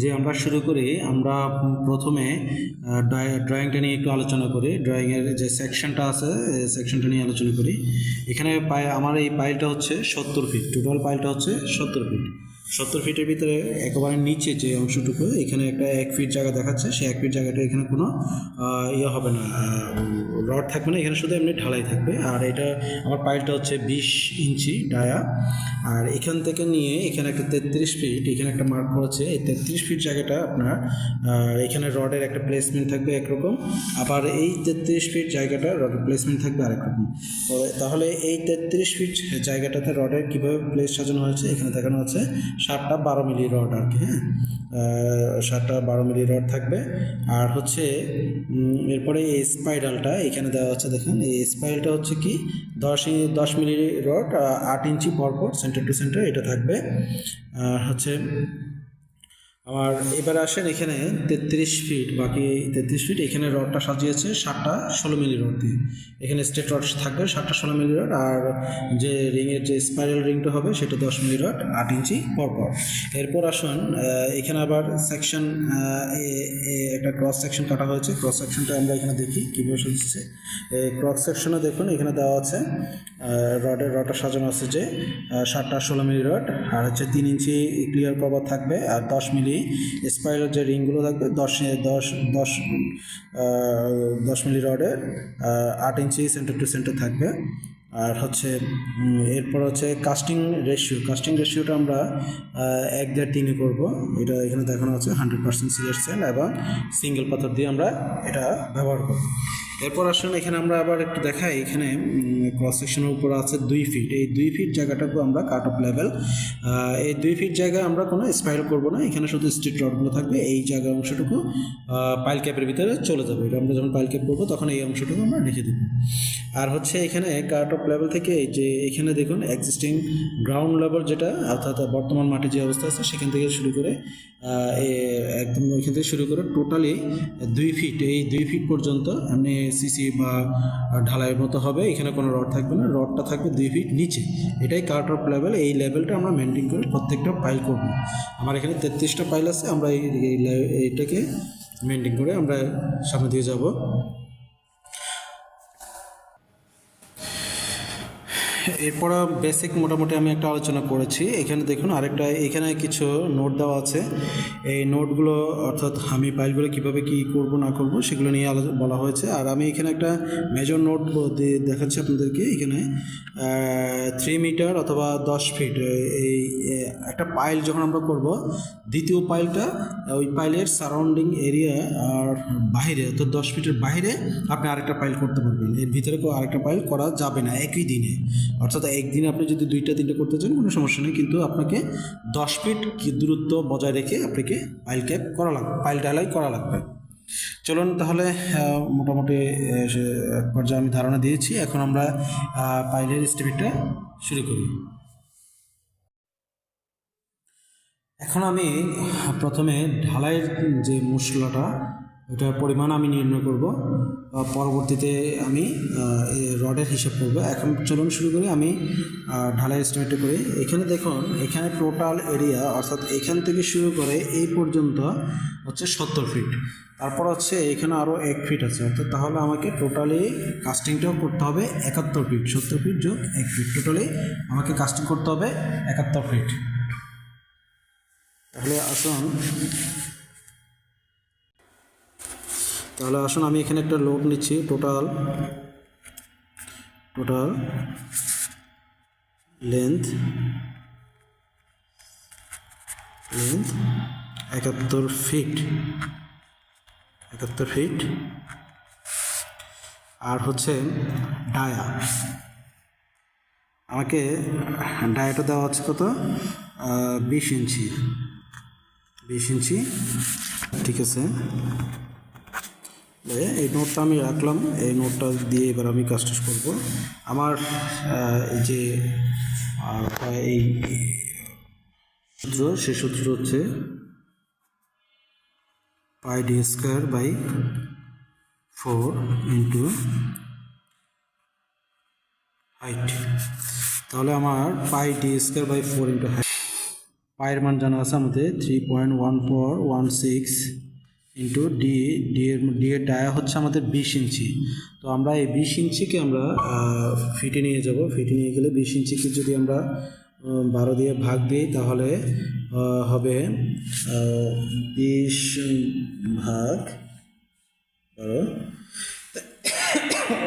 যে আমরা শুরু করি, আমরা প্রথমে ড্রয়িংটা নিয়ে একটু আলোচনা করি। ড্রয়িংয়ের যে সেকশনটা আছে সেকশনটা নিয়ে আলোচনা করি। এখানে আমার এই পাইলটা হচ্ছে 70 ফিট, টোটাল পাইলটা হচ্ছে 70 ফিট। 70 ফিটের ভিতরে একেবারে নিচে যে অংশটুকু, এখানে একটা 1 ফিট জায়গা দেখাচ্ছে, সেই 1 ফিট জায়গাটা এখানে কোনো ইয়ে হবে না, রড থাকবে না, এখানে শুধু এমনি ঢালাই থাকবে। আর এটা আমার পাইলটা হচ্ছে 20 ইঞ্চি ডায়া। আর এখান থেকে নিয়ে এখানে একটা 33 ফিট এখানে একটা মার্ক করেছে। এই 33 ফিট জায়গাটা আপনার এখানে রডের একটা প্লেসমেন্ট থাকবে একরকম, আবার এই 33 ফিট জায়গাটা রডের প্লেসমেন্ট থাকবে আরেক রকম। তাহলে এই 33 ফিট জায়গাটাতে রডের কীভাবে প্লেস সাজানো হয়েছে এখানে দেখানো হচ্ছে 7টা 12 মিলি রড আর কি। হ্যাঁ, 7টা 12 মিলি রড থাকবে। আর হচ্ছে এরপরে এই স্পাইরালটা এখানে দেওয়া হচ্ছে, দেখেন এই স্পাইরালটা হচ্ছে কি 10 মিলি রড 8 ইঞ্চি পরপর সেন্টার টু সেন্টার এটা থাকবে। হচ্ছে আমার এবার আসেন এখানে 33 ফিট, বাকি 33 ফিট এখানে রডটা সাজিয়েছে 7টা 16 মিলি রড দিয়ে। এখানে স্ট্রেট রড থাকবে 7টা 16 মিলি রড, আর যে রিংয়ের যে স্পাইরাল রিংটা হবে সেটা 10 মিলি রড 8 ইঞ্চি পরপর। এরপর আসুন এখানে আবার সেকশন একটা ক্রস সেকশন কাটা হয়েছে। ক্রস সেকশনটা আমরা এখানে দেখি কীভাবে সাজিয়েছে। ক্রস সেকশনে দেখুন এখানে দেওয়া আছে রডটা সাজানো আছে যে 7টা 16 মিলি রড, আর হচ্ছে 3 ইঞ্চি ক্লিয়ার কভার থাকবে, আর 10 মিলি স্পাইরাল যে রিংগুলো থাকবে 10 মিলি রডের 8 ইঞ্চি সেন্টার টু সেন্টার থাকবে। আর হচ্ছে এরপর হচ্ছে কাস্টিং রেশিওটা আমরা 1/3 করবো। এটা এখানে দেখানো আছে 100% সিলেট সেল এবং সিঙ্গেল পাথর দিয়ে আমরা এটা ব্যবহার করব। এরপর আসুন এখানে আমরা আবার একটু দেখাই, এখানে ক্রস সেকশনের উপর আছে 2 ফিট। এই 2 ফিট জায়গাটাকে আমরা কাট অফ লেভেল, এই 2 ফিট জায়গায় আমরা কোনো স্পাইরাল করবো না, এখানে শুধু স্ট্রিট রডগুলো থাকবে। এই জায়গা অংশটুকু পাইল ক্যাপের ভিতরে চলে যাবে। এটা আমরা যখন পাইল ক্যাপ করবো তখন এই অংশটুকু আমরা রেখে দেবো। আর হচ্ছে এখানে কাট অফ লেভেল থেকে যে এখানে দেখুন এক্সিস্টিং গ্রাউন্ড লেভেল যেটা, অর্থাৎ বর্তমান মাটি যে অবস্থা আছে সেখান থেকে শুরু করে একদম ওইখান থেকে শুরু করে টোটালি 2 ফিট, এই 2 ফিট পর্যন্ত এমনি সিসি বা ঢালাইয়ের মতো হবে। এখানে কোনো রড থাকবে না, রডটা থাকবে 2 ফিট নিচে। এটাই কাট অফ লেভেল। এই লেভেলটা আমরা মেনটেন করে প্রত্যেকটা পাইল করব। আমার এখানে 33টা পাইল আছে, আমরা এইটাকে মেনটেন করে আমরা সামনে দিয়ে যাব। এরপর বেসিক মোটামুটি আমি একটা আলোচনা করেছি। এখানে দেখুন আরেকটা, এখানে কিছু নোট দেওয়া আছে। এই নোটগুলো অর্থাৎ আমি পাইলগুলো কীভাবে কী করব না করব সেগুলো নিয়ে বলা হয়েছে। আর আমি এখানে একটা মেজর নোট দেখাচ্ছি আপনাদেরকে। এখানে 3 মিটার অথবা 10 ফিট এই একটা পাইল যখন আমরা করব, দ্বিতীয় পাইলটা ওই পাইলের সারাউন্ডিং এরিয়া আর বাইরে অর্থাৎ 10 ফিটের বাইরে আপনি আরেকটা পাইল করতে পারবেন। এর ভিতরে আরেকটা পাইল করা যাবে না একই দিনে। অর্থাৎ একদিনে আপনি যদি 2টা 3টে করতে চান কোনো সমস্যা নেই, কিন্তু আপনাকে 10 ফিট দূরত্ব বজায় রেখে আপনাকে পাইল ক্যাপ করা লাগবে, পাইল ঢালাই করা লাগবে। চলুন তাহলে মোটামুটি এক পর্যায়ে আমি ধারণা দিয়েছি। এখন আমরা পাইলের এস্টিমেটটা শুরু করি। এখন আমি প্রথমে ঢালাইয়ের যে মশলাটা ওটার পরিমাণ আমি নির্ণয় করব, পরবর্তীতে আমি রডের হিসাব করব। এখন চলুন শুরু করি। আমি ঢালাই এস্টিমেটটা করি। এখানে দেখুন এখানে টোটাল এরিয়া অর্থাৎ এখান থেকে শুরু করে এই পর্যন্ত হচ্ছে 70 ফিট। তারপর হচ্ছে এখানে আরও 1 ফিট আছে, অর্থাৎ তাহলে আমাকে টোটালি কাস্টিংটাও করতে হবে 71 ফিট। 70 ফিট যোগ 1 ফিট, টোটালি আমাকে কাস্টিং করতে হবে 71 ফিট। তাহলে আসুন আমি এখানে একটা লোড নিচ্ছি। Total length 71 fit. আর হচ্ছে আমাকে ডায়াটা দেওয়া হচ্ছে কত, 20 ইঞ্চি। ঠিক আছে, এই নোটটা আমি রাখলাম। এই নোটটা দিয়ে এবার আমি কাজটা করব। আমার এই যে এই সূত্র, সে সূত্র হচ্ছে pi d square by 4 into height. তাহলে আমার pi d square by 4 into height পায়ের মান জানা আছে আমাদের 3.1416 ইন্টু ডি এর ডায়া হচ্ছে আমাদের 20 ইঞ্চি। তো আমরা এই 20 ইঞ্চিকে আমরা ফিটে নিয়ে যাব। ফিটে নিয়ে গেলে 20 ইঞ্চিকে যদি আমরা 12 দিয়ে ভাগ দিই তাহলে হবে 20 ভাগ 12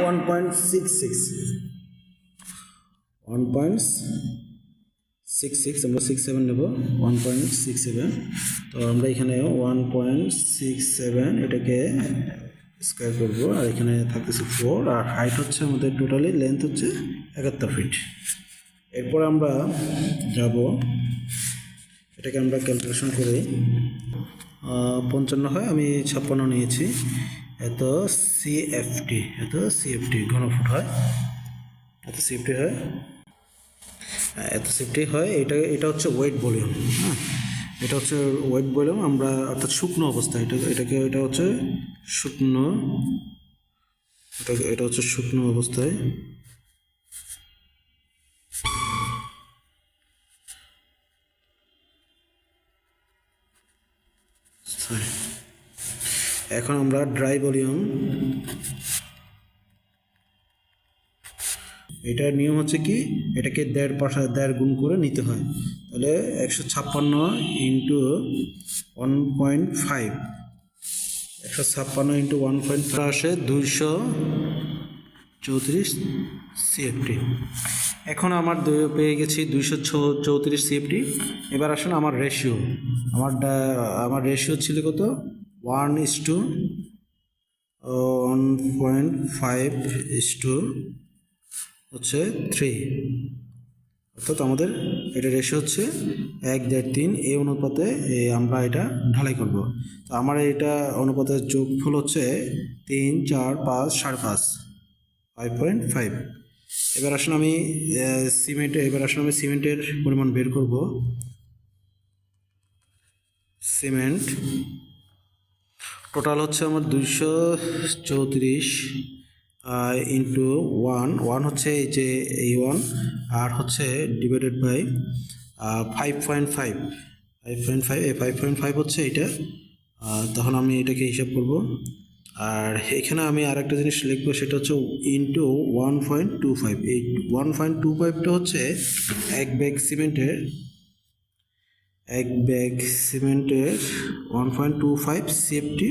1.66 আমরা 67 নেব 1.67। তো আমরা এখানে 1.67 এটাকে স্কোয়ার করবো, আর এখানে থাকতেছে 4, আর হাইট হচ্ছে আমাদের টোটালি লেন্থ হচ্ছে 71 ফিট। এরপর আমরা যাব, এটাকে আমরা ক্যালকুলেশন করি 55 হয়, আমি 56 নিয়েছি। এত সিএফটি ঘনফুট হয়, এত সিএফটি হয়। এটা হচ্ছে ওয়েট ভলিউম। হ্যাঁ, এটা হচ্ছে ওয়েট ভলিউম আমরা, অর্থাৎ শুকনো অবস্থা। এটা হচ্ছে শুকনো, এটা হচ্ছে শুকনো অবস্থায়। এখন আমরা ড্রাই ভলিউম, এটার নিয়ম হচ্ছে কি, এটাকে 1.5 গুণ করে নিতে হয়। তাহলে 156 ইন্টু 1.5, 156 ইন্টু 1.5 আসে 234 সিএফটি। এখন আমার পেয়ে গেছি 234 সিএফটি। এবার আসুন আমার রেশিও, আমার রেশিও ছিল কত, 1:1.5 হচ্ছে 3, অর্থাৎ আমাদের এটা রেশিও হচ্ছে 1:3। এই অনুপাতে আমরা এটা ঢালাই করব। তো আমার এটা অনুপাতের যোগফল হচ্ছে 3, 4, 5, 5.5, 5.5। এবার আসুন আমি সিমেন্টের পরিমাণ বের করব। সিমেন্ট টোটাল হচ্ছে আমার 234 ইন্টু 1 হচ্ছে এই যে এই 1, আর হচ্ছে ডিভাইডেড বাই 5.5, এই 5.5 হচ্ছে এটা। তখন আমি এটাকে হিসাব করব। আর এখানে আমি আরেকটা জিনিস লিখবো, সেটা হচ্ছে ইন্টু 1.25। এই 1.25টা হচ্ছে এক ব্যাগ সিমেন্টের 1.25 সিএফটি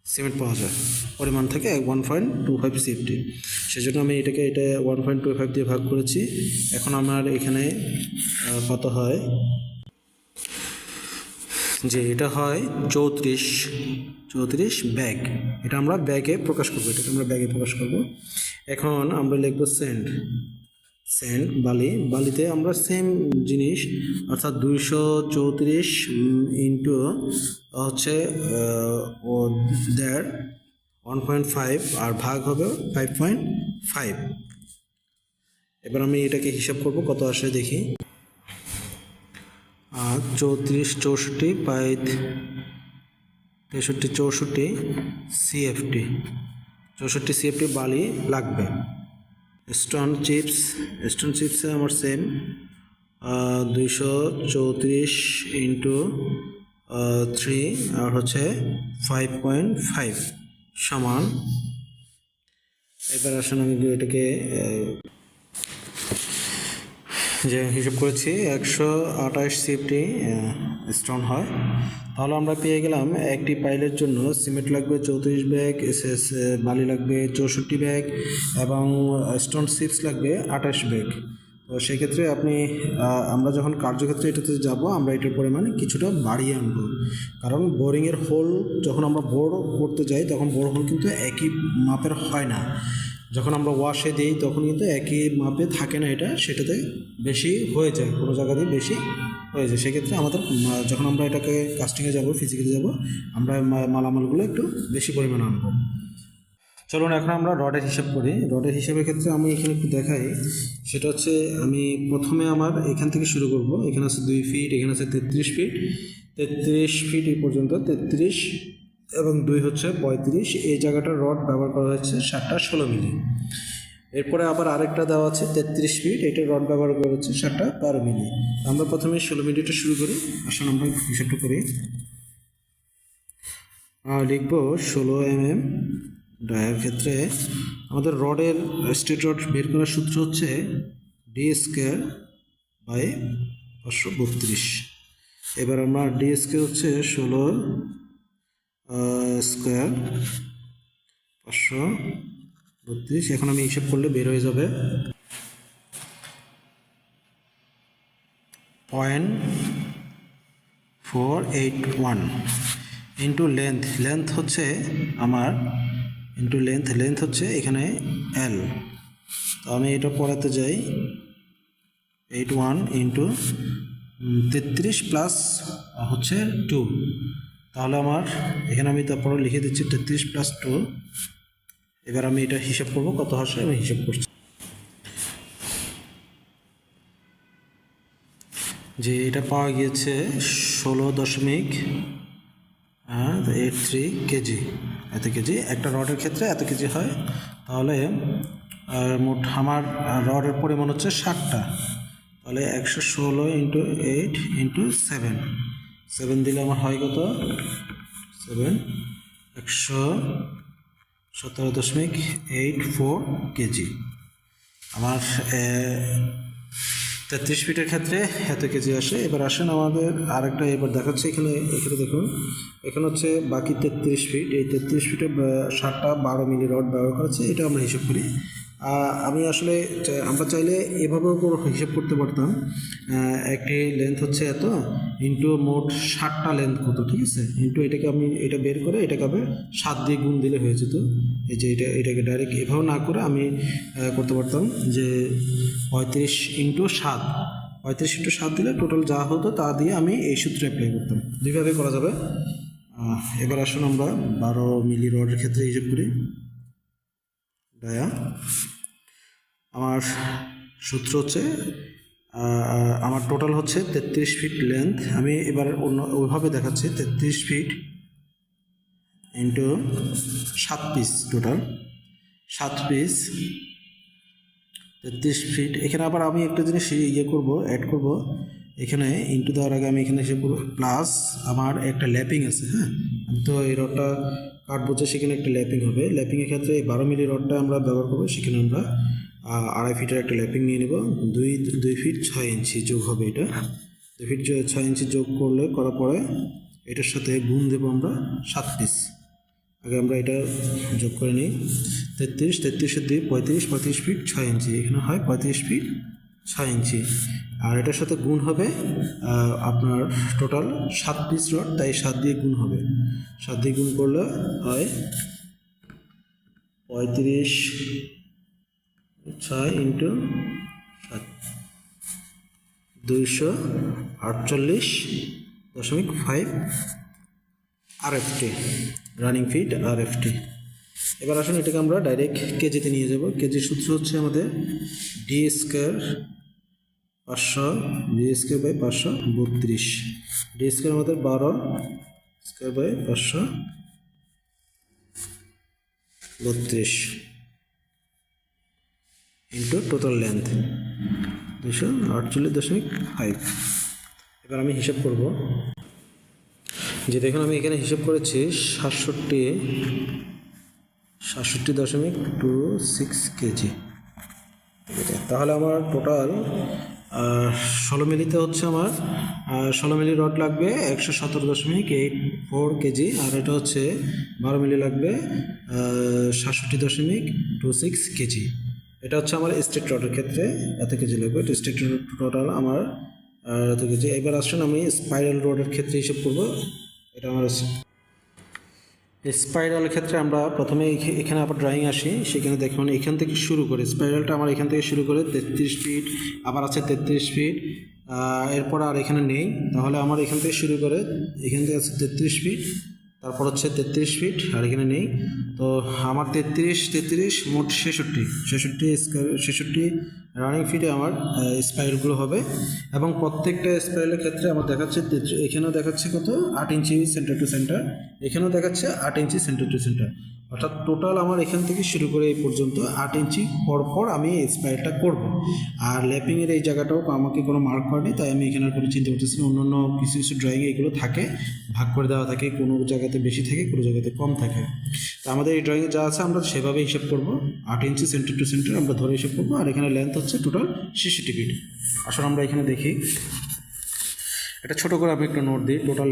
সিমেন্ট পাওয়া যায় পরিমাণ থেকে 1.25 সিএফটি। সেজন্য আমি এটা 1.25 দিয়ে ভাগ করেছি। এখন আমার এখানে কত হয়, যে এটা হয় 34 ব্যাগ। এটা আমরা ব্যাগে প্রকাশ করবো, এখন আমরা লিখবো সেন্ট বালিতে আমরা সেম জিনিস, অর্থাৎ 234 ইন্টু হচ্ছে 1.5 আর ভাগ হবে 5.5। এবার আমি এটাকে হিসাব করব কত আসে দেখি। 34 বাই 64 সিএফটি, 64 সিএফটি বালি লাগবে। স্টোন চিপসে আমার সেম 234 ইন্টু 3 আর হচ্ছে 5.5 সমান। এবার আসুন আমি এটাকে যে হিসাব করেছি 128 সিএফটি স্টোন হয়। তাহলে আমরা পেয়ে গেলাম একটি পাইলের জন্য সিমেন্ট লাগবে 34 ব্যাগ, বালি লাগবে 64 ব্যাগ এবং স্টোন চিপস লাগবে 28 ব্যাগ। তো সেক্ষেত্রে আমরা যখন কার্যক্ষেত্রে এটাতে যাব, আমরা এটার পরিমাণ কিছুটা বাড়িয়ে আনবো। কারণ বোরিংয়ের হোল যখন আমরা বোর করতে যাই, তখন বোর হোল কিন্তু একই মাপের হয় না। যখন আমরা ওয়াশে দিই তখন কিন্তু একই মাপে থাকে না, সেটাতে বেশি হয়ে যায়, কোনো জায়গাতেই বেশি হয়ে যায়। সেক্ষেত্রে আমাদের যখন আমরা এটাকে কাস্টিংয়ে যাব, ফিজিক্যালি যাব, আমরা মালামালগুলো একটু বেশি পরিমাণে আনবো। চলুন এখন আমরা রডের হিসাব করি। রডের হিসাবের ক্ষেত্রে আমি এখানে একটু দেখাই, সেটা হচ্ছে আমি প্রথমে আমার এখান থেকে শুরু করব। এখানে আছে 2 ফিট, এখানে আছে 33 ফিট, 33 ফিট এই পর্যন্ত 33 এবং 2 হচ্ছে 35। এই জায়গাটার রড ব্যবহার করা হয়েছে 7টা 16 মিলি। এরপরে আবার আরেকটা দেওয়া আছে 33 ফিট, এটা রড ব্যবহার করেছে 7টা 12 মিলি। আমরা প্রথমে 16 মিলিটা শুরু করি। আসলে আমরা হিসাবটা করি, লিখব 16 mm ডায়ার ক্ষেত্রে আমাদের রডের স্ট্রেট রড বের করার সূত্র হচ্ছে ডি স্কোয়ার বাই 532। এবার আমরা ডি স্কোয়ার হচ্ছে 16 স্কোয়ার 532। এখন আমি হিসাব করলে বের হয়ে যাবে 0.481 ইন্টু লেন্থ হচ্ছে আমার ইন্টু লেন্থ হচ্ছে এখানে এল। তো আমি এটা পড়াতে যাই 81 ইন্টু 33 প্লাস হচ্ছে 2। তাহলে আমার এখানে আমি তারপরে লিখে দিচ্ছি 33 প্লাস 2। এবার আমি এটা হিসাব করব কত আসে, আমি হিসাব করছি যে এটা পাওয়া গিয়েছে 16.83 কেজি। এত কেজি একটা রডের ক্ষেত্রে এত কেজি হয়। তাহলে মোট আমার রডের পরিমাণ হচ্ছে 60টা। তাহলে 116 ইন্টু 8 ইন্টু 7 দিলে আমার হয় কত 7 117.84 কেজি। আমার 33 ফিটের ক্ষেত্রে এত কেজি আসে। এবার আসেন আমাদের আরেকটা এবার দেখাচ্ছে এখানে দেখুন, এখানে হচ্ছে বাকি 33 ফিট। এই 33 ফিটে 7টা 12 মিলি রড ব্যবহার করেছে, এটা আমরা হিসাব করি। আমি আসলে আমরা চাইলে এভাবেও হিসাব করতে পারতাম, একটি লেন্থ হচ্ছে এত ইন্টু মোট 7টা লেন্থ কত, ঠিক আছে, ইন্টু এটাকে আমি এটা বের করে এটাকে আবার 7 দিয়ে গুণ দিলে হয়ে যেত। এই যে এটাকে ডাইরেক্ট এভাবে না করে আমি করতে পারতাম যে 35 ইন্টু 7 দিলে টোটাল যা হতো তা দিয়ে আমি এই সূত্রে অ্যাপ্লাই করতাম। দুইভাবে করা যাবে। এবার আসুন আমরা 12 মিলি রডের ক্ষেত্রে হিসাব করি। ডায়া আমার সূত্র হচ্ছে আমার টোটাল হচ্ছে 33 ফিট লেন্থ। আমি এবার ওইভাবে দেখাচ্ছি 33 feet into 7 piece, total 7 piece 33 feet. এখানে আবার আমি একটা জিনিস অ্যাড করব এখানে ইন্টু দেওয়ার আগে আমি এখানে হিসেব করবো প্লাস আমার একটা ল্যাপিং আছে। হ্যাঁ, আমি তো এই রডটা কাটবো যে সেখানে একটা ল্যাপিং হবে। ল্যাপিংয়ের ক্ষেত্রে 12 মিলি রডটা আমরা ব্যবহার করবো, সেখানে আমরা 2.5 ফিটের একটা ল্যাপিং নিয়ে নেব। 2 ফিট 6 ইঞ্চি যোগ হবে, এটা 2 ফিট 6 ইঞ্চি যোগ করার পরে এটার সাথে গুণ দেবো আমরা 7 পিস। আগে আমরা এটা যোগ করে নিই। 33-এর 2 35 ফিট 6 ইঞ্চি, এখানে হয় 35 ফিট 6 ইঞ্চি। আর এটার সাথে গুণ হবে আপনার টোটাল 7 পিস রড, তাই 7 দিয়ে গুণ হবে। 7 দিয়ে গুণ করলে হয় 35 6 into 7 248.5 RFT, running feet RFT। এবার আসুন এটাকে আমরা ডাইরেক্ট কেজিতে নিয়ে যাব। কেজির সূত্র হচ্ছে আমাদের D square by 532। D square আমাদের 12 square by 532 into total length 248.5। এবার আমি হিসাব করব যে দেখুন আমি এখানে হিসাব করেছি 67.26 কেজি। তাহলে আমার টোটাল 16 মিলিতে হচ্ছে আমার 16 মিলি রড লাগবে 117.84 কেজি। আর এটা হচ্ছে 12 মিলি লাগবে 67.26 কেজি। এটা হচ্ছে আমার স্ট্রেট রডের ক্ষেত্রে এত কেজি লাগবে। এটা স্ট্রেট রড টোটাল আমার এত কেজি। এবার আসুন আমি স্পাইরাল রডের ক্ষেত্রে হিসাব করবো। এটা আমার স্পাইরালের ক্ষেত্রে আমরা প্রথমে এখানে আবার ড্রয়িং আসি, সেখানে দেখুন এখান থেকে শুরু করে স্পাইরালটা আমার এখান থেকে শুরু করে 33 ফিট, আবার আছে 33 ফিট, এরপর আর এখানে নেই। তাহলে আমার এখান থেকে শুরু করে এখান থেকে আছে 33 ফিট, তারপর হচ্ছে 33 ফিট, আর এখানে নেই। তো আমার 33 মোট 66 রানিং ফিটে আমার স্পাইরালগুলো হবে। এবং প্রত্যেকটা স্পাইরালের ক্ষেত্রে আমার দেখাচ্ছে, এখানেও দেখাচ্ছে কত 8 ইঞ্চি সেন্টার টু সেন্টার, এখানেও দেখাচ্ছে 8 ইঞ্চি সেন্টার টু সেন্টার। অর্থাৎ টোটাল আমার এখান থেকে শুরু করে এই পর্যন্ত 8 ইঞ্চি পর আমি এই স্পাইরালটা করব। আর ল্যাপিংয়ের এই জায়গাটাও আমাকে কোনো মার্ক করেনি, তাই আমি এখানে আর কোনো চিন্তা করতেছি না। অন্য কিছু কিছু ড্রয়িংয়ে এগুলো থাকে, ভাগ করে দেওয়া থাকে, কোনো জায়গাতে বেশি থাকে, কোনো জায়গাতে কম থাকে। তো আমাদের এই ড্রয়িংয়ে যা আছে আমরা সেভাবে হিসাব করব। 8 ইঞ্চি সেন্টার টু সেন্টার আমরা ধরে হিসাব করবো। আর এখানে লেন্থ হচ্ছে টোটাল 66 ফিট। আসলে আমরা এখানে দেখি, এটা ছোটো করে আমি একটা নোট দিই। টোটাল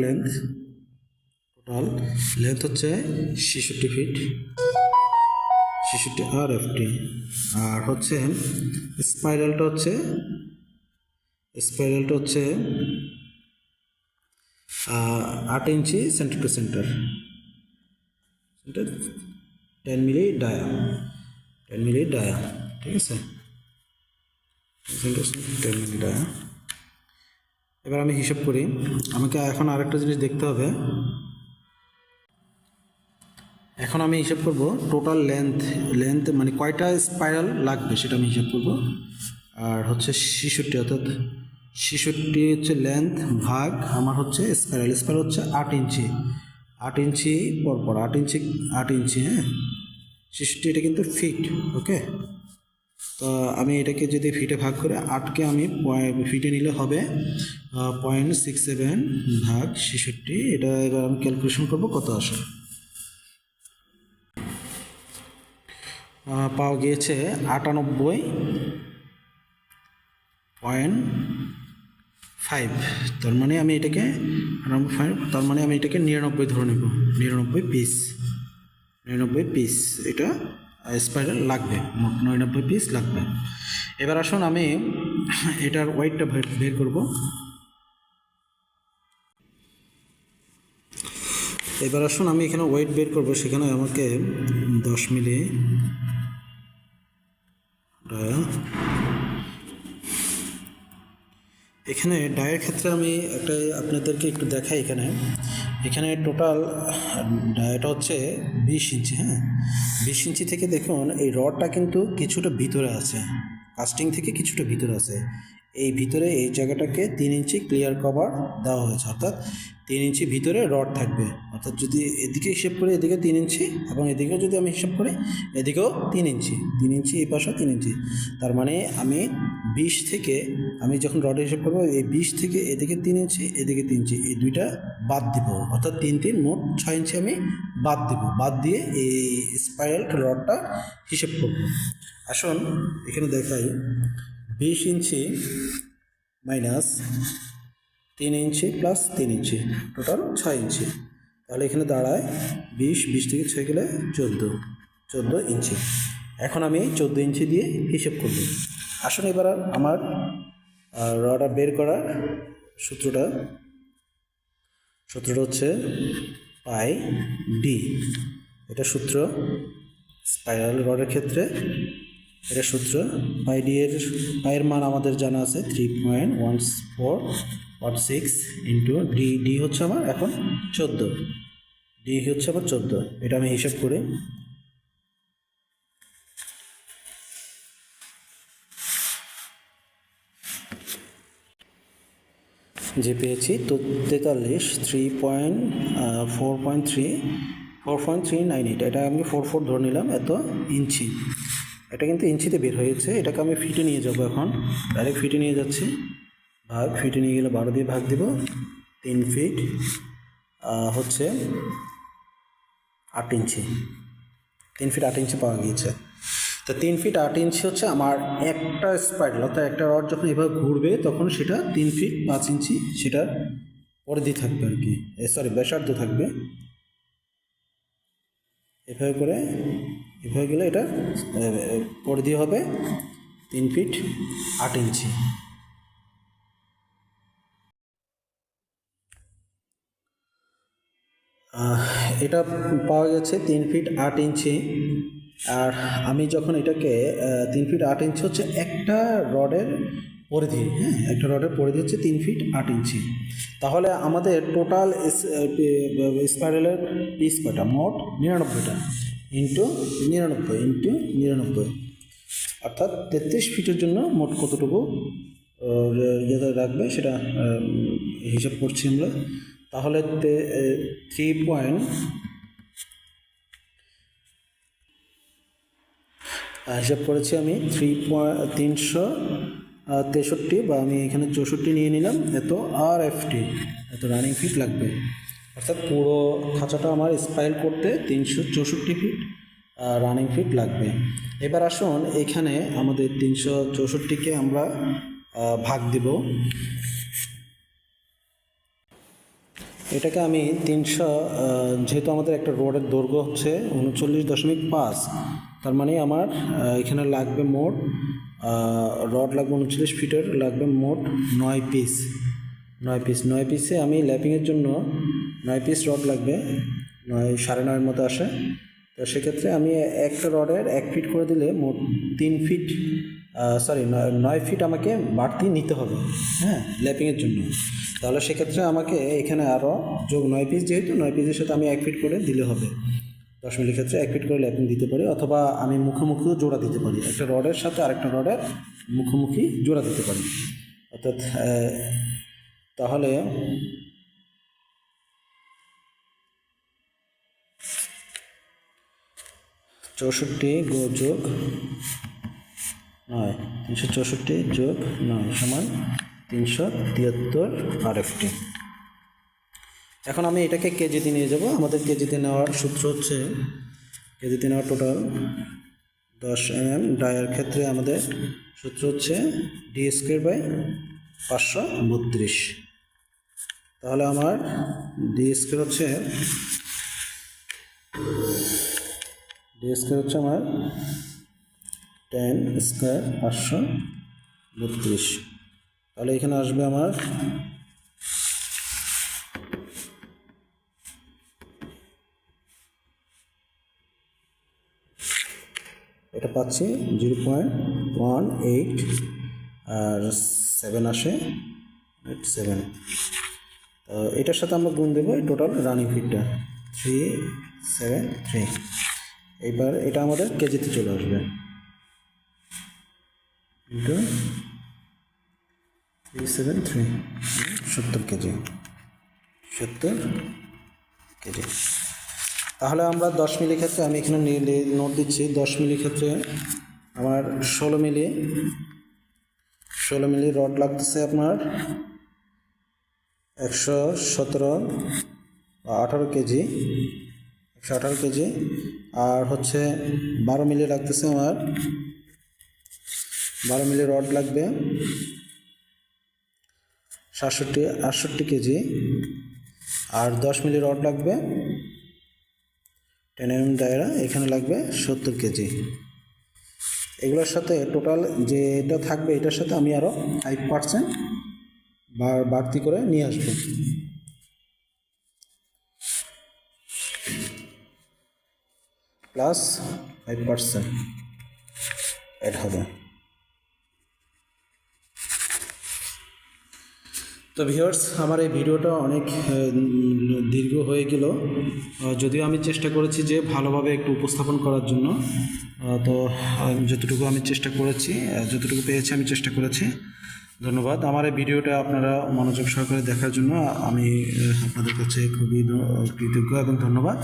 লেন্থ হচ্ছে 66 ফিট, 66 আর এফটি। আর হচ্ছে স্পাইরালটা হচ্ছে 8 ইঞ্চি সেন্টার টু সেন্টার, 10 মিলি ডায়া, ঠিক আছে, 10 মিলি ডায়া। এবার আমি হিসাব করি। আমাকে এখন আরেকটা জিনিস দেখতে হবে। এখন আমি হিসাব করব টোটাল লেন্থ মানে কয়টা স্পাইরাল লাগবে সেটা আমি হিসাব করব। আর হচ্ছে 66, অর্থাৎ 66 হচ্ছে লেন্থ ভাগ আমার হচ্ছে স্পাইরাল হচ্ছে 8 ইঞ্চি, 8 ইঞ্চি পরপর 8 ইঞ্চি, হ্যাঁ 66, এটা কিন্তু ফিট। ওকে, তো আমি এটাকে যদি ফিটে ভাগ করে 8কে আমি ফিটে নিলে হবে 0.67 ভাগ 66। এটা এবার আমি ক্যালকুলেশন করব কত আসে। পাওয়া গিয়েছে 98.5। তার মানে আমি এটাকে 99 ধরে নেব। 99 পিস এটা স্পাইরাল লাগবে, মোট 99 পিস লাগবে। এবার আসুন আমি এটার ওয়েটটা বের করব। আমি এখানে ওয়েট বের করব। সেখানে আমাকে 10 মিলি ডায়া, এখানে ডায়ের ক্ষেত্রে আমি একটা আপনাদেরকে একটু দেখাই। এখানে টোটাল ডায়াটা হচ্ছে 20 ইঞ্চি। হ্যাঁ, 20 ইঞ্চি থেকে দেখুন এই রডটা কিন্তু কিছুটা ভিতরে আছে, কাস্টিং থেকে কিছুটা ভিতরে আছে। এই ভিতরে এই জায়গাটাকে 3 ইঞ্চি ক্লিয়ার কভার দেওয়া হয়েছে, অর্থাৎ 3 ইঞ্চি ভিতরে রড থাকবে। অর্থাৎ যদি এদিকে হিসেব করি এদিকে 3 ইঞ্চি, এবং এদিকেও যদি আমি হিসাব করি এদিকেও 3 ইঞ্চি, এই পাশেও 3 ইঞ্চি। তার মানে আমি 20 থেকে, আমি যখন রডের হিসাব করবো এই 20 থেকে এদিকে 3 ইঞ্চি, এদিকে 3 ইঞ্চি, এই দুইটা বাদ দিব, অর্থাৎ 3 মোট 6 ইঞ্চি আমি বাদ দিব। বাদ দিয়ে এই স্পাইরাল রডটা হিসেব করব। আসুন এখানে দেখাই, 20 ইঞ্চি মাইনাস 3 ইঞ্চি প্লাস 3 ইঞ্চি, টোটাল 6 ইঞ্চি। তাহলে এখানে দাঁড়ায় 20 থেকে 6 গেলে 14 ইঞ্চি। এখন আমি 14 ইঞ্চি দিয়ে হিসেব করব। আসুন এবার আমার রডটা বের করার সূত্রটা হচ্ছে পাই ডি। এটা সূত্র স্পাইরাল রডের ক্ষেত্রে, এটা সূত্র পাই ডি। পাইয়ের মান আমাদের জানা আছে 3.1416 ইন্টু ডি হচ্ছে আমার এখন 14, ডি হচ্ছে আমার 14। এটা আমি হিসাব করি। যে পেয়েছি তো 43, 4.398, এটা আমি 44 ধরে নিলাম, এত ইঞ্চি। এটা কিন্তু ইঞ্চিতে বের হয়েছে। এটাকে আমি ফিটে নিয়ে যাব, এখন ডাইরেক্ট ফিটে নিয়ে যাচ্ছি। ফিটে নিয়ে গেলে 12 দিয়ে ভাগ দেব। 3 ফিট হচ্ছে 8 ইঞ্চি, 3 ফিট 8 ইঞ্চি পাওয়া গিয়েছে। তো 3 ফিট 8 ইঞ্চি হচ্ছে আমার একটা স্পাইরাল, অর্থাৎ একটা রড যখন এভাবে ঘুরবে তখন সেটা 3 ফিট 5 ইঞ্চি সেটার পরিধি থাকবে আর কি, ব্যাসার্ধ থাকবে। এভাবে গেলে এটা পরিধি হবে 3 ফিট 8 ইঞ্চি। এটা পাওয়া গেছে 3 ফিট 8 ইঞ্চি। আর আমি যখন এটাকে 3 ফিট 8 ইঞ্চি হচ্ছে একটা রডের পরিধি, হ্যাঁ একটা রডের পরিধি হচ্ছে 3 ফিট 8 ইঞ্চি। তাহলে আমাদের টোটাল স্পাইরালের পিস কয়টা? মোট 99টা, ইন্টু 99, অর্থাৎ 33 ফিটের জন্য মোট কতটুকু ইয়েতে রাখবে সেটা হিসাব করছি আমরা। তাহলে হিসাব করেছি আমি 363 বা আমি এখানে 64 নিয়ে নিলাম, এত RFT, এত রানিং ফিট লাগবে। অর্থাৎ পুরো খাঁচাটা আমার স্পাইল করতে 364 ফিট রানিং ফিট লাগবে। এবার আসুন এখানে আমাদের 364কে আমরা ভাগ দিব। এটাকে আমি 300, যেহেতু আমাদের একটা রডের দৈর্ঘ্য হচ্ছে 39.5, তার মানে আমার এখানে লাগবে মোট রড লাগবে 39 ফিটের, লাগবে মোট 9 পিস। 9 পিসে আমি ল্যাপিংয়ের জন্য 9 পিস রড লাগবে, 9.5 মতো আসে। তো সেক্ষেত্রে আমি একটা রডের 1 ফিট করে দিলে মোট 3 ফিট, 9 ফিট আমাকে বাড়তি নিতে হবে, হ্যাঁ, ল্যাপিংয়ের জন্য। তাহলে সেক্ষেত্রে আমাকে এখানে আরও যোগ 9 পিস, যেহেতু 9 পিসের সাথে আমি 1 ফিট করে দিলে হবে। 10 মিলির ক্ষেত্রে 1 ফিট করে ল্যাপিং দিতে পারি, অথবা আমি মুখোমুখিও জোড়া দিতে পারি, একটা রডের সাথে আরেকটা রডের মুখোমুখি জোড়া দিতে পারি। অর্থাৎ তাহলে চৌষট্টি যোগ 9, 364 যোগ 9 সমান 373 RFT। এখন আমি এটাকে কেজিতে নিয়ে যাব। আমাদের কেজিতে নেওয়ার সূত্র হচ্ছে, কেজিতে নেওয়ার টোটাল 10 mm ডায়ার ক্ষেত্রে আমাদের সূত্র হচ্ছে D²/532। তাহলে আমার D² হচ্ছে আমার 10²532। তাহলে এখানে আসবে আমার এটা পাচ্ছি 0.18 আর 7 আসে 7। তো এটার সাথে আমরা গুণ দেবো এই টোটাল রানিং ফিটটা 373। এইবার এটা আমাদের কেজিতে চলে আসবে, ইন্টু 373, 70 কেজি, 70 কেজি। তাহলে আমরা 10 মিলি ক্ষেত্রে, আমি এখানে নোট দিচ্ছি, 10 মিলি ক্ষেত্রে আমার 16 মিলি রড লাগতেছে আপনার 118 কেজি, 118 কেজি। আর হচ্ছে 12 মিলি লাগতেছে আমার, 12 মিলি রড লাগবে 68 কেজি। আর 10 মিলি রড লাগবে 10 mm দায়রা, এখানে লাগবে 70 কেজি। এগুলোর সাথে টোটাল যেটা থাকবে এটার সাথে আমি আরও 5% বাড়তি করে নিয়ে আসবো। প্লাস 5% অ্যাড হবে। তো ভিউয়ার্স, আমার এই ভিডিওটা অনেক দীর্ঘ হয়ে গেল, যদিও আমি চেষ্টা করেছি যে ভালোভাবে একটু উপস্থাপন করার জন্য। তো যতটুকু আমি চেষ্টা করেছি, যতটুকু পেয়েছি আমি চেষ্টা করেছি। ধন্যবাদ। আমার এই ভিডিওটা আপনারা মনোযোগ সহকারে দেখার জন্য আমি আপনাদের কাছে খুবই কৃতজ্ঞ এবং ধন্যবাদ।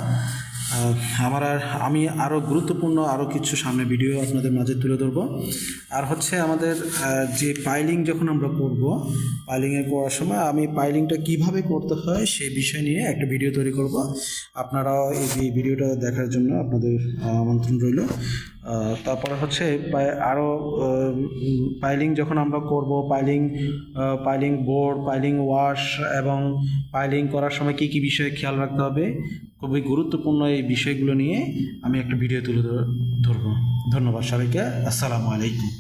আমি আরও গুরুত্বপূর্ণ আরও কিছু সামনে ভিডিও আপনাদের মাঝে তুলে ধরবো। আর হচ্ছে আমাদের যে পাইলিং যখন আমরা করব, পাইলিংয়ের করার সময় আমি পাইলিংটা কিভাবে করতে হয় সেই বিষয় নিয়ে একটা ভিডিও তৈরি করব। আপনারাও এই ভিডিওটা দেখার জন্য আপনাদের আমন্ত্রণ রইল। তারপরে হচ্ছে আরও পাইলিং যখন আমরা করব, পাইলিং বোর্ড, পাইলিং ওয়াশ এবং পাইলিং করার সময় কী কী বিষয়ে খেয়াল রাখতে হবে, খুবই গুরুত্বপূর্ণ এই বিষয়গুলো নিয়ে আমি একটা ভিডিও তুলে ধরবো। ধন্যবাদ সবাইকে। আসসালামু আলাইকুম।